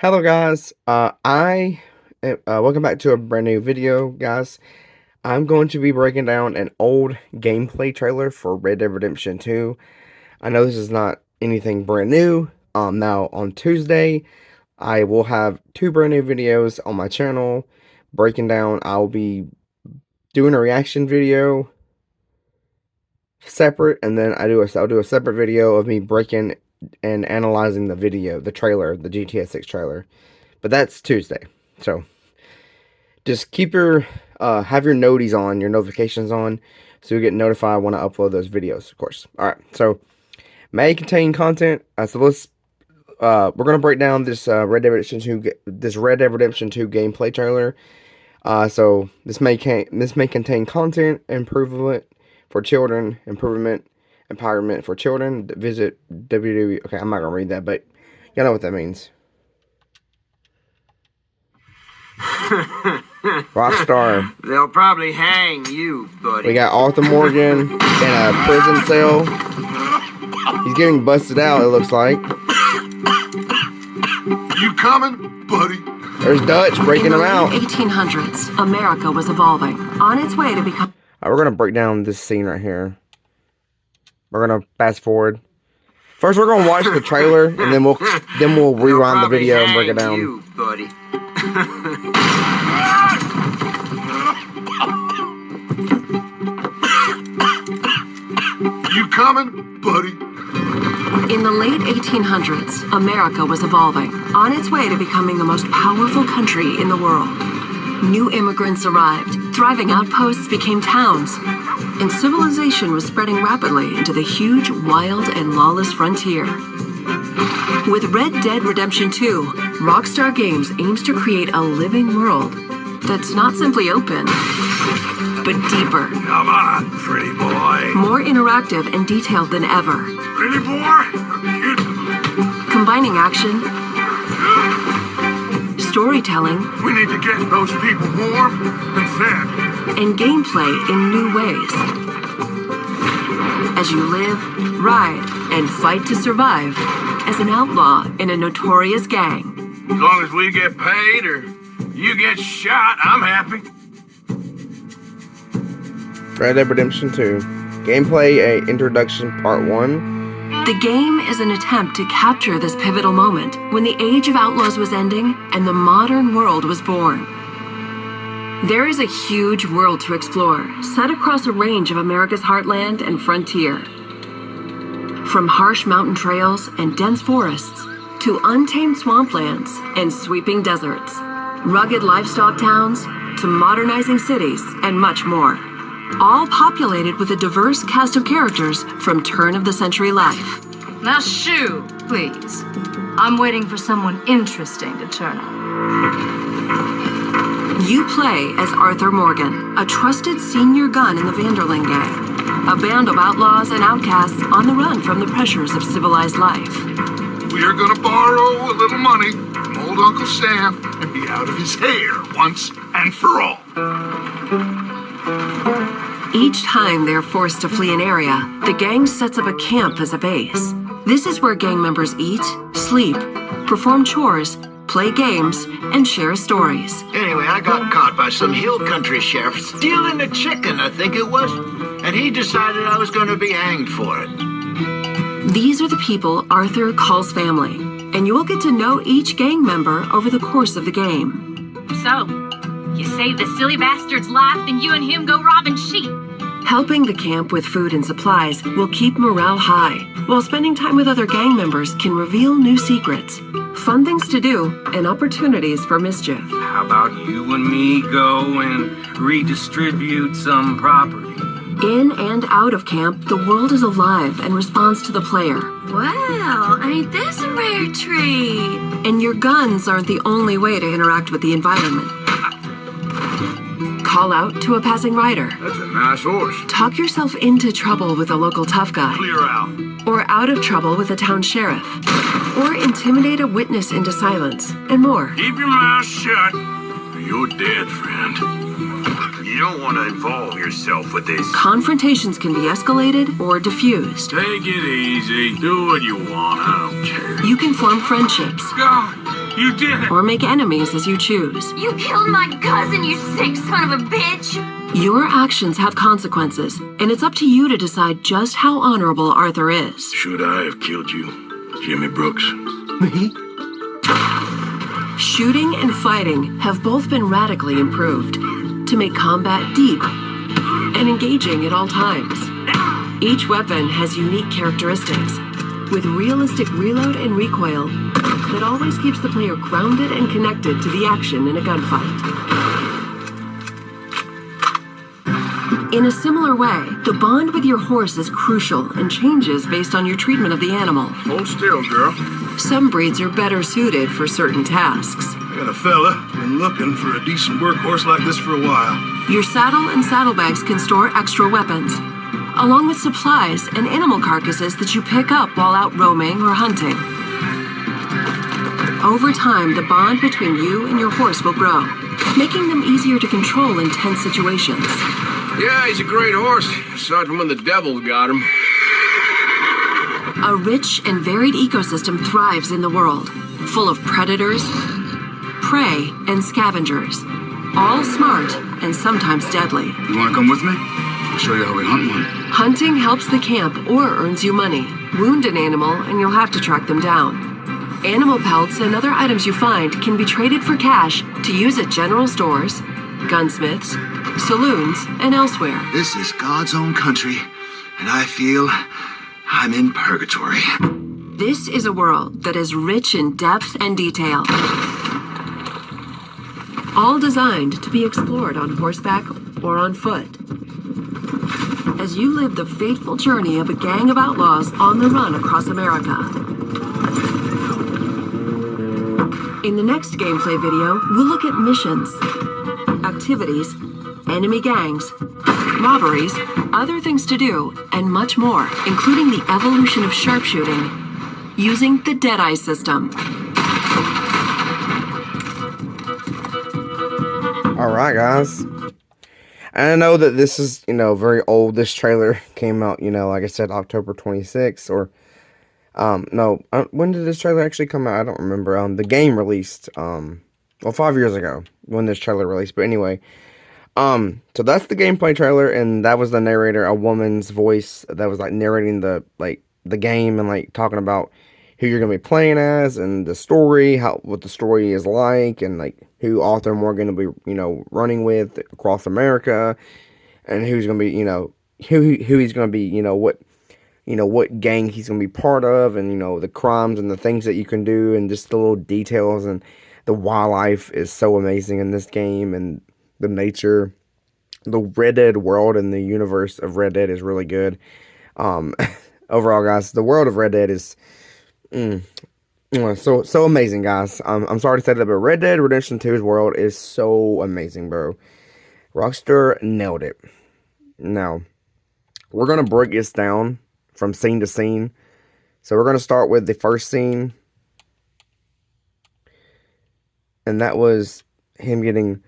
Hello guys, welcome back to a brand new video, guys. I'm going to be breaking down an old gameplay trailer for Red Dead Redemption 2. I know this is not anything brand new. Now on Tuesday, I will have two brand new videos on my channel breaking down. I'll be doing a reaction video separate, and then I'll do a separate video of me breaking and analyzing the trailer, the GTA 6 trailer. But that's Tuesday. So just keep your have your noties on, your notifications on, so you get notified when I upload those videos, of course. Alright, so may contain content. So let's we're gonna break down this Red Dead Redemption 2 gameplay trailer. So this may contain content improvement for children, empowerment for children. Visit www. Okay, I'm not gonna read that, but you know what that means. Rockstar. They'll probably hang you, buddy. We got Arthur Morgan in a prison cell. He's getting busted out, it looks like. You coming, buddy? There's Dutch breaking him out. In the 1800s, America was evolving, on its way to become... We're going to break down this scene right here. We're going to fast forward. First, we're going to watch the trailer, and then we'll rewind the video and break it down. You, buddy. You coming, buddy? In the late 1800s, America was evolving, on its way to becoming the most powerful country in the world. New immigrants arrived, thriving outposts became towns, and civilization was spreading rapidly into the huge, wild, and lawless frontier. With Red Dead Redemption 2, Rockstar Games aims to create a living world that's not simply open, but deeper. Come on, pretty boy. More interactive and detailed than ever. Pretty boy? Combining action, storytelling, We need to get those people warm and fed. and gameplay in new ways. As you live, ride, and fight to survive as an outlaw in a notorious gang. As long as we get paid or you get shot, I'm happy. Red Dead Redemption 2. Gameplay Introduction Part 1. The game is an attempt to capture this pivotal moment when the age of outlaws was ending and the modern world was born. There is a huge world to explore, set across a range of America's heartland and frontier. From harsh mountain trails and dense forests to untamed swamplands and sweeping deserts, rugged livestock towns to modernizing cities and much more. All populated with a diverse cast of characters from turn-of-the-century life. Now shoo, please. I'm waiting for someone interesting to turn up. You play as Arthur Morgan, a trusted senior gun in the Vanderling gang, a band of outlaws and outcasts on the run from the pressures of civilized life. We're gonna borrow a little money from old Uncle Sam and be out of his hair once and for all. Each time they're forced to flee an area, the gang sets up a camp as a base. This is where gang members eat, sleep, perform chores, play games, and share stories. Anyway, I got caught by some hill country sheriff stealing a chicken, I think it was. And he decided I was going to be hanged for it. These are the people Arthur calls family, and you will get to know each gang member over the course of the game. So, you save the silly bastard's life, then you and him go robbing sheep. Helping the camp with food and supplies will keep morale high, while spending time with other gang members can reveal new secrets, fun things to do, and opportunities for mischief. How about you and me go and redistribute some property? In and out of camp, the world is alive and responds to the player. Wow, ain't this a rare treat? And your guns aren't the only way to interact with the environment. Call out to a passing rider. That's a nice horse. Talk yourself into trouble with a local tough guy. Clear out. Or out of trouble with a town sheriff. Or intimidate a witness into silence, and more. Keep your mouth shut. You're dead, friend. You don't want to involve yourself with this. Confrontations can be escalated or diffused. Take it easy. Do what you want. I don't care. You can form friendships. God, You did it! or make enemies as you choose. You killed my cousin, you sick son of a bitch! Your actions have consequences, and it's up to you to decide just how honorable Arthur is. Should I have killed you, Jimmy Brooks? Shooting and fighting have both been radically improved to make combat deep and engaging at all times. Each weapon has unique characteristics, with realistic reload and recoil that always keeps the player grounded and connected to the action in a gunfight. In a similar way, the bond with your horse is crucial and changes based on your treatment of the animal. Hold still, girl. Some breeds are better suited for certain tasks. I got a fella been looking for a decent workhorse like this for a while. Your saddle and saddlebags can store extra weapons, along with supplies and animal carcasses that you pick up while out roaming or hunting. Over time, the bond between you and your horse will grow, making them easier to control in tense situations. Yeah, he's a great horse, aside from when the devil got him. A rich and varied ecosystem thrives in the world, full of predators, prey, and scavengers, all smart and sometimes deadly. You want to come with me? I'll show you how we hunt one. Hunting helps the camp or earns you money. Wound an animal and you'll have to track them down. Animal pelts and other items you find can be traded for cash to use at general stores, gunsmiths, saloons, and elsewhere. This is God's own country, and I feel I'm in purgatory. This is a world that is rich in depth and detail, all designed to be explored on horseback or on foot. As you live the fateful journey of a gang of outlaws on the run across America. In the next gameplay video, we'll look at missions, activities, enemy gangs, robberies, other things to do, and much more, including the evolution of sharpshooting using the Deadeye system. Alright, guys. I know that this is, very old. This trailer came out, like I said, October 26th, or, when did this trailer actually come out? I don't remember. The game released, 5 years ago, when this trailer released, but anyway. So that's the gameplay trailer, and that was the narrator, a woman's voice that was, narrating the game, and, talking about who you're going to be playing as, and the story, what the story is like, and, who Arthur Morgan will be, running with across America, and who's going to be, who he's going to be, what gang he's going to be part of, and, the crimes and the things that you can do, and just the little details, and the wildlife is so amazing in this game, and the nature, the Red Dead world and the universe of Red Dead is really good. Overall, guys, the world of Red Dead is so amazing, guys. I'm sorry to say that, but Red Dead Redemption 2's world is so amazing, bro. Rockstar nailed it. Now, we're going to break this down from scene to scene. So we're going to start with the first scene. And that was him getting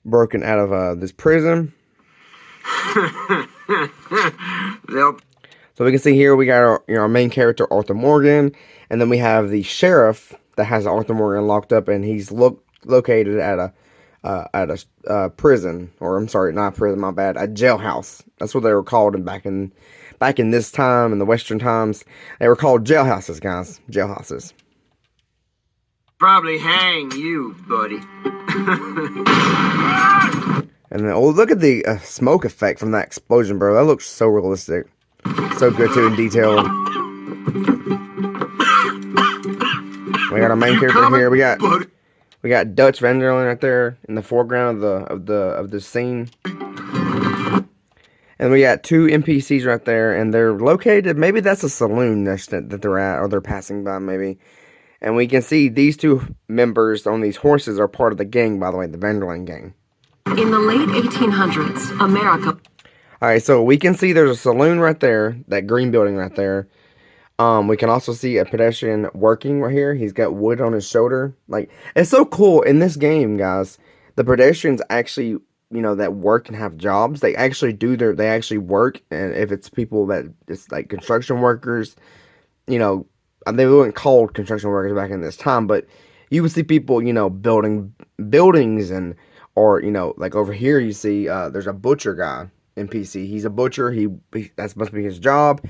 broken out of this prison. So we can see here we got our main character, Arthur Morgan, and then we have the sheriff that has Arthur Morgan locked up, and he's located at a prison, or I'm sorry, not prison, my bad, a jailhouse. That's what they were called back in this time, in the Western times. They were called jailhouses, guys, jailhouses. Probably hang you, buddy. And then, oh, look at the smoke effect from that explosion, bro. That looks so realistic. So good, too, in detail. We got our main character here. We got Dutch Van der Linde right there in the foreground of the scene. And we got two NPCs right there, and they're located, maybe that's a saloon that they're at, or they're passing by, maybe. And we can see these two members on these horses are part of the gang, by the way, the Van der Linde gang. In the late 1800s, America... Alright, so we can see there's a saloon right there, that green building right there. We can also see a pedestrian working right here. He's got wood on his shoulder. It's so cool in this game, guys. The pedestrians actually, that work and have jobs, they actually they actually work. And if it's people that, it's like construction workers, they weren't called construction workers back in this time, but, you would see people, building buildings or, like over here you see, there's a butcher guy NPC. He's a butcher. That must be his job.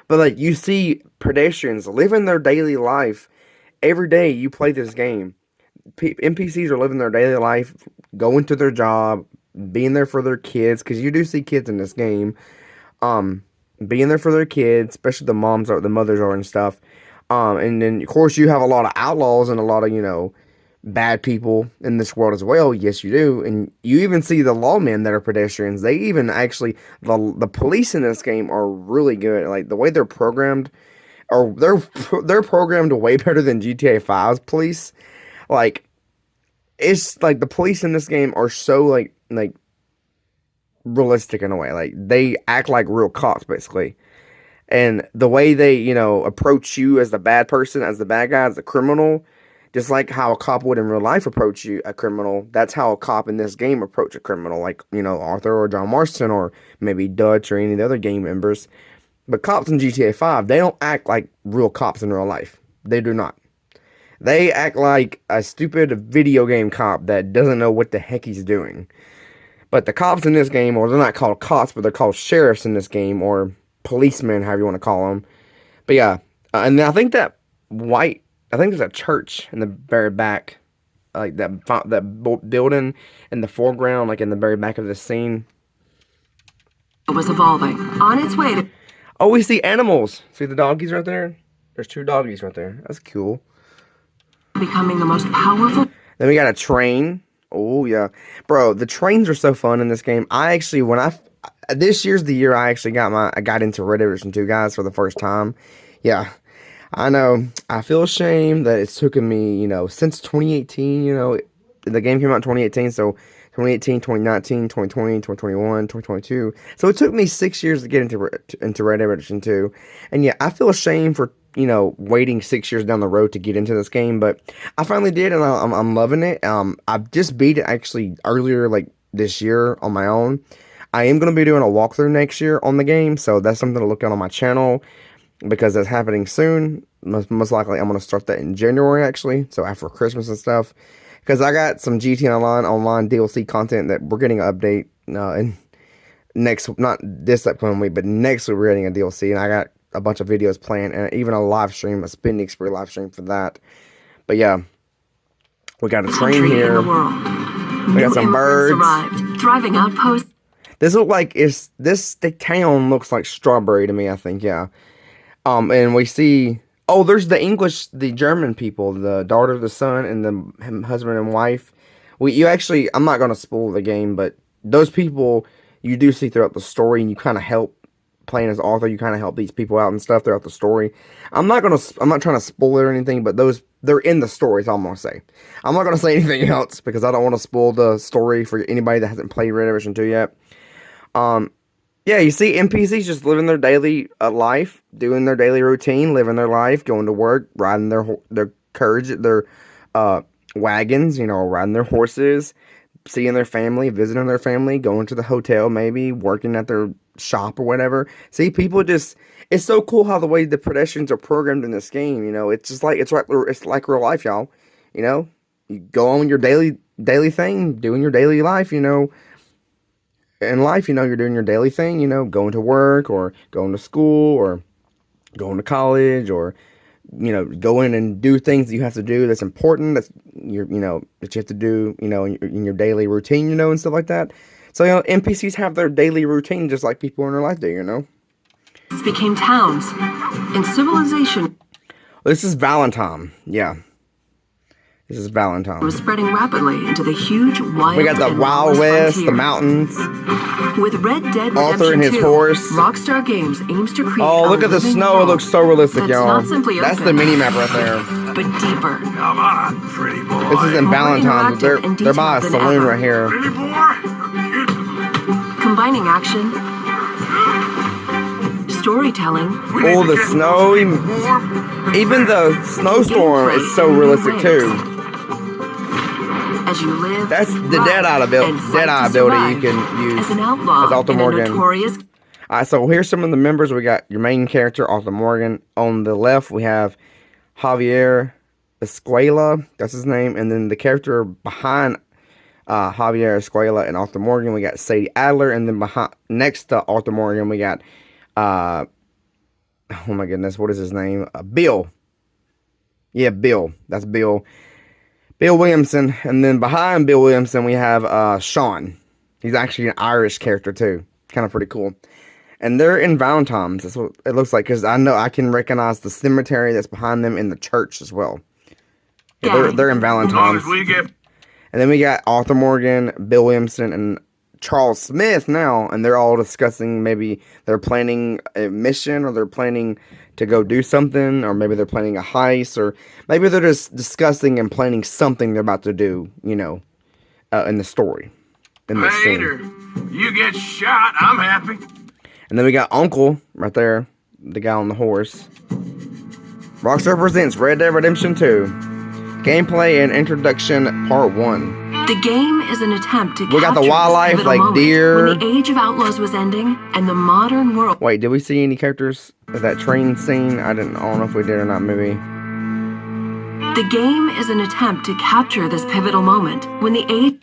But like you see pedestrians living their daily life every day. You play this game. NPCs are living their daily life, going to their job, being there for their kids, because you do see kids in this game, being there for their kids, especially the mothers are and stuff. And then of course you have a lot of outlaws and a lot of bad people in this world as well. Yes, you do. And you even see the lawmen that are pedestrians. They even actually, the police in this game are really good. Like the way they're programmed, or they're programmed way better than GTA 5's police. Like, it's like the police in this game are so like realistic in a way. Like they act like real cops basically. And the way they, approach you as the bad person, as the bad guy, as the criminal, just like how a cop would in real life approach you, a criminal, that's how a cop in this game approach a criminal, like, Arthur or John Marston or maybe Dutch or any of the other gang members. But cops in GTA 5, they don't act like real cops in real life. They do not. They act like a stupid video game cop that doesn't know what the heck he's doing. But the cops in this game, or they're not called cops, but they're called sheriffs in this game, or policemen, however you want to call them. But yeah, and I think that I think there's a church in the very back, like that building in the foreground, like in the very back of the scene. It was evolving on its way to. Oh, we see animals. See the doggies right there? There's 2 doggies right there. That's cool. Becoming the most powerful. Then we got a train. Oh yeah, bro. The trains are so fun in this game. I actually, this year's the year I actually got into Red Dead Redemption 2, guys, for the first time. Yeah. I know, I feel ashamed that it's taken me, since 2018, the game came out in 2018, so 2018, 2019, 2020, 2021, 2022, so it took me 6 years to get into Red Dead Redemption 2, and yeah, I feel ashamed for, waiting 6 years down the road to get into this game, but I finally did, and I'm loving it. I've just beat it, actually, earlier, like, this year on my own. I am going to be doing a walkthrough next year on the game, so that's something to look at on my channel, because that's happening soon. Most likely I'm going to start that in January, actually, so after Christmas and stuff, because I got some GT Online DLC content that we're getting an update in not this upcoming week, but next week we're getting a DLC, and I got a bunch of videos planned, and even a live stream, a spending spree live stream for that. But yeah, we got a train here, we got some birds, arrived, thriving outposts. The town looks like Strawberry to me, I think, yeah. And we see, there's the German people, the daughter, the son, and the husband and wife. I'm not going to spoil the game, but those people you do see throughout the story, and you kind of help, playing as Arthur, you kind of help these people out and stuff throughout the story. I'm not trying to spoil it or anything, but they're in the story, is all I'm going to say. I'm not going to say anything else, because I don't want to spoil the story for anybody that hasn't played Red Dead Redemption 2 yet. Yeah, you see NPCs just living their daily life, doing their daily routine, living their life, going to work, riding their carriage, their wagons, riding their horses, seeing their family, visiting their family, going to the hotel, maybe working at their shop or whatever. See, people it's so cool how the way the pedestrians are programmed in this game. It's just like it's like real life, y'all. You go on your daily thing, doing your daily life. In life, you're doing your daily thing, going to work or going to school or going to college or, go in and do things that you have to do that's important, that you have to do, in your daily routine, and stuff like that. So, NPCs have their daily routine just like people in their life do, These became towns and civilization. This is Valentine, yeah. This is Valentine. Was spreading rapidly into the huge wild. We got the Wild West, the mountains. With Red Dead Redemption Arthur and his 2, horse. Rockstar Games aims to create. Oh, look at the snow! It looks so realistic, y'all. That's the mini map right there. But deeper. Come on, pretty boy. This is in Valentine. They're by a saloon right here. Pretty boy. Combining action, storytelling. Oh, the snow! Even the snowstorm is so realistic too. As you live, that's the Deadeye ability you can use as an outlaw as Arthur Morgan. Notorious. Alright, so here's some of the members. We got your main character, Arthur Morgan. On the left, we have Javier Escuela, that's his name, and then the character behind Javier Escuela and Arthur Morgan, we got Sadie Adler, and then next to Arthur Morgan, we got oh my goodness, what is his name? Bill. Yeah, Bill. That's Bill. Bill Williamson, and then behind Bill Williamson, we have Sean. He's actually an Irish character too, kind of pretty cool. And they're in Valentine's. That's what it looks like, because I know I can recognize the cemetery that's behind them in the church as well. Yeah, they're in Valentine's. And then we got Arthur Morgan, Bill Williamson, and Charles Smith now, and they're all discussing maybe they're planning a mission, or they're planning to go do something, or maybe they're planning a heist, or maybe they're just discussing and planning something they're about to do, you know, in the story. Later, you get shot, I'm happy. And then we got Uncle right there, the guy on the horse. Rockstar presents Red Dead Redemption 2. Gameplay and Introduction Part 1. The game is an attempt to we got the wildlife like deer. When the Age of Outlaws was ending and the modern world. Wait, did we see any characters of that train scene? I don't know if we did or not, maybe. The game is an attempt to capture this pivotal moment when the age.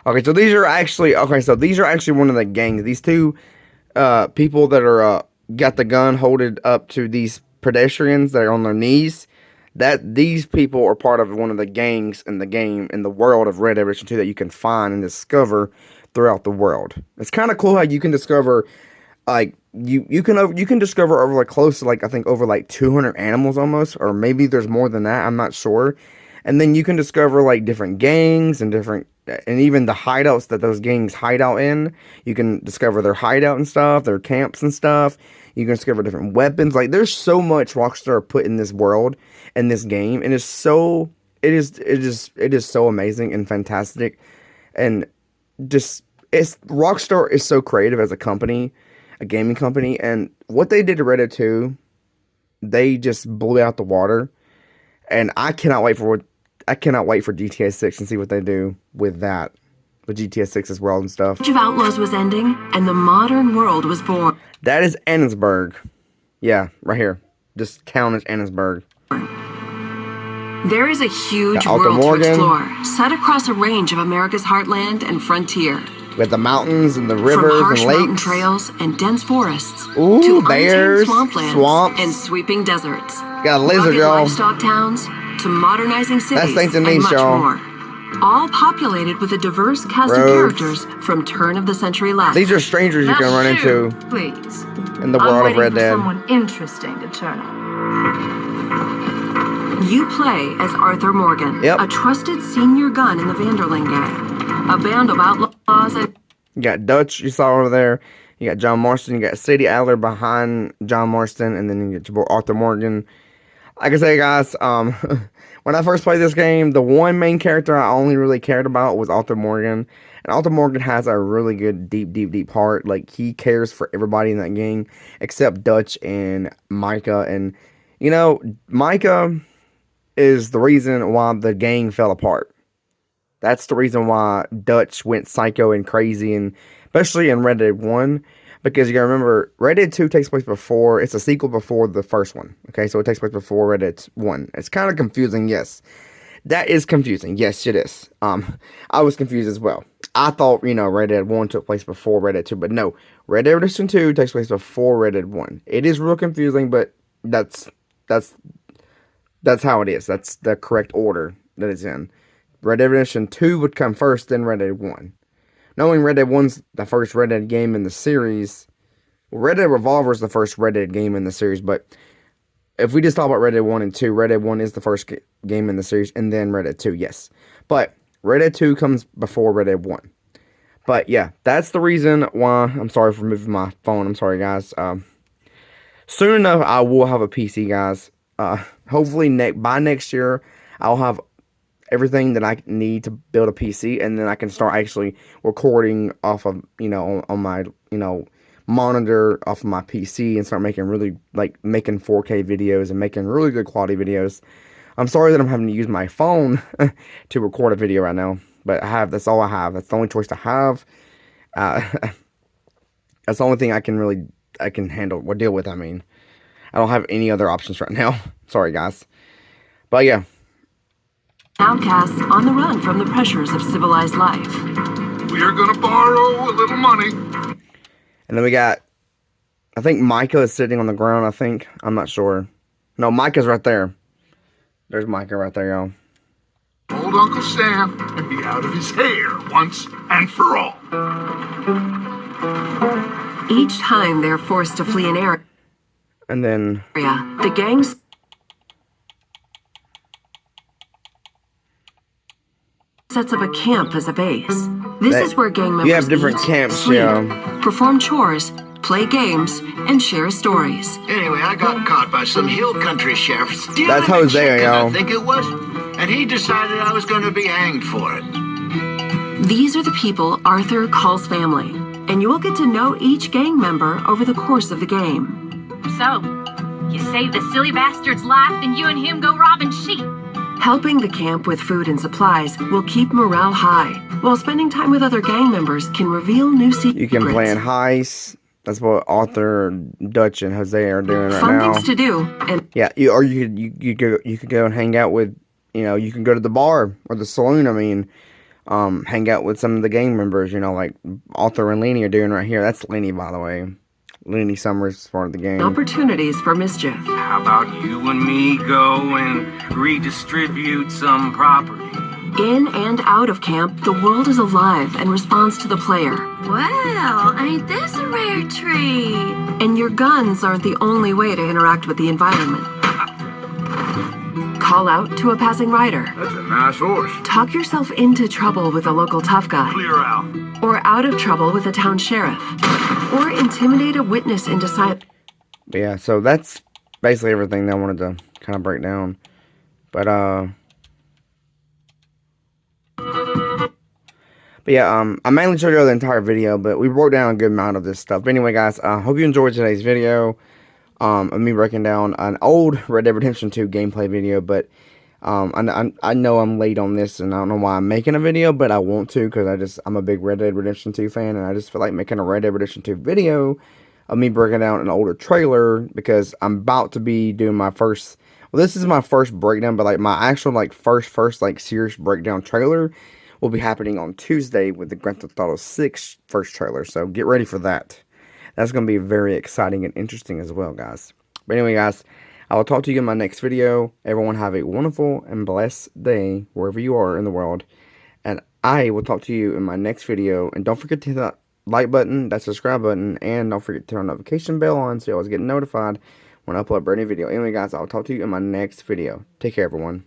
Okay, so these are actually one of the gangs. These two people that are got the gun holded up to these pedestrians that are on their knees. That these people are part of one of the gangs in the game, in the world of Red Dead Redemption 2, that you can find and discover throughout the world. It's kind of cool how you can discover, like, you can discover over like close to like, I think over like 200 animals almost, or maybe there's more than that, I'm not sure. And then you can discover like different gangs and even the hideouts that those gangs hide out in. You can discover their hideout and stuff, their camps and stuff. You can discover different weapons. Like, there's so much Rockstar put in this world, in this game, and it is so amazing and fantastic, and just Rockstar is so creative as a company, a gaming company, and what they did to Red Dead 2, they just blew out the water, and I cannot wait for GTA 6 and see what they do with that. With GTA 6's world and stuff. Age of Outlaws was ending, and the modern world was born. That is Annesburg. Yeah, right here. Just count as Annesburg. There is a huge world to explore, set across a range of America's heartland and frontier. With the mountains and the rivers and lakes. From harsh mountain trails and dense forests. Ooh, to bears, swamplands swamps, and sweeping deserts. Got a lizard, y'all. Livestock towns to modernizing cities and much more. All populated with a diverse cast of characters from turn-of-the-century left. These are strangers you can run into. Please. In the world of Red Dead. Someone interesting to turn up. You play as Arthur Morgan, a trusted senior gun in the Vanderling gang, a band of outlaws. And you got Dutch, you saw over there. You got John Marston. You got Sadie Adler behind John Marston, and then you get your boy Arthur Morgan. Like I say, guys, when I first played this game, the one main character I only really cared about was Arthur Morgan. And Arthur Morgan has a really good, deep heart. Like, he cares for everybody in that gang, except Dutch and Micah. And, you know, Micah is the reason why the gang fell apart. That's the reason why Dutch went psycho and crazy, and especially in Red Dead 1. Because you gotta remember, Red Dead 2 takes place before, it's a sequel before the first one. Okay, so it takes place before Red Dead 1. It's kind of confusing, yes. That is confusing, yes, it is. I was confused as well. I thought, you know, Red Dead 1 took place before Red Dead 2, but no. Red Dead Redemption 2 takes place before Red Dead 1. It is real confusing, but that's how it is. That's the correct order that it's in. Red Dead Redemption 2 would come first, then Red Dead 1. Knowing Red Dead 1's the first Red Dead game in the series, Red Dead Revolver is the first Red Dead game in the series, but if we just talk about Red Dead 1 and 2, Red Dead 1 is the first game in the series, and then Red Dead 2, yes. But Red Dead 2 comes before Red Dead 1. But yeah, that's the reason why. I'm sorry for moving my phone. I'm sorry, guys. Soon enough, I will have a PC, guys. Hopefully, by next year, I'll have everything that I need to build a PC, and then I can start actually recording off of, you know, on my, you know, monitor off of my PC, and start making making 4K videos and making really good quality videos. I'm sorry that I'm having to use my phone to record a video right now, but that's all I have. That's the only choice I have. That's the only thing I can handle or deal with. I mean, I don't have any other options right now. Sorry, guys. But yeah, outcasts on the run from the pressures of civilized life. We are gonna borrow a little money. And then we got, I think Micah is sitting on the ground, I think. I'm not sure. No, Micah's right there. There's Micah right there, y'all. Old Uncle Sam and be out of his hair once and for all. Each time they're forced to flee an area, And then, the gangs sets up a camp as a base. This is where gang members you have different eat, camps, sleep, yeah. perform chores, play games, and share stories. Anyway, I got caught by some hill country sheriff stealing That's a Hosea, chicken, yo. I think it was. And he decided I was going to be hanged for it. These are the people Arthur calls family, and you will get to know each gang member over the course of the game. So, you save the silly bastard's life, and you and him go robbing sheep. Helping the camp with food and supplies will keep morale high, while spending time with other gang members can reveal new secrets. You can plan heists. That's what Arthur, Dutch, and Hosea are doing right Fun now. things to do, and Yeah, you could go and hang out with, you can go to the bar or the saloon. I mean, hang out with some of the gang members. Like Arthur and Lenny are doing right here. That's Lenny, by the way. Lenny Summers is part of the game. opportunities for mischief. How about you and me go and redistribute some property? In and out of camp, the world is alive and responds to the player. Well, ain't this a rare treat? And your guns aren't the only way to interact with the environment. Call out to a passing rider. That's a nice horse. Talk yourself into trouble with a local tough guy. Clear out. Or out of trouble with a town sheriff. Or intimidate a witness into silence. But yeah, so that's basically everything that I wanted to kind of break down. But yeah, I mainly showed you the entire video, but we broke down a good amount of this stuff. But anyway, guys, I hope you enjoyed today's video. Of me breaking down an old Red Dead Redemption 2 gameplay video, but I know I'm late on this, and I don't know why I'm making a video, but I want to, because I'm a big Red Dead Redemption 2 fan, and I just feel like making a Red Dead Redemption 2 video of me breaking down an older trailer, because I'm about to be doing my first, well, this is my first breakdown, but like my actual first like serious breakdown trailer will be happening on Tuesday with the Grand Theft Auto 6 first trailer, so get ready for that. That's going to be very exciting and interesting as well, guys. But anyway, guys, I will talk to you in my next video. Everyone have a wonderful and blessed day wherever you are in the world. And I will talk to you in my next video. And don't forget to hit that like button, that subscribe button, and don't forget to turn the notification bell on so you always get notified when I upload a brand new video. Anyway, guys, I'll talk to you in my next video. Take care, everyone.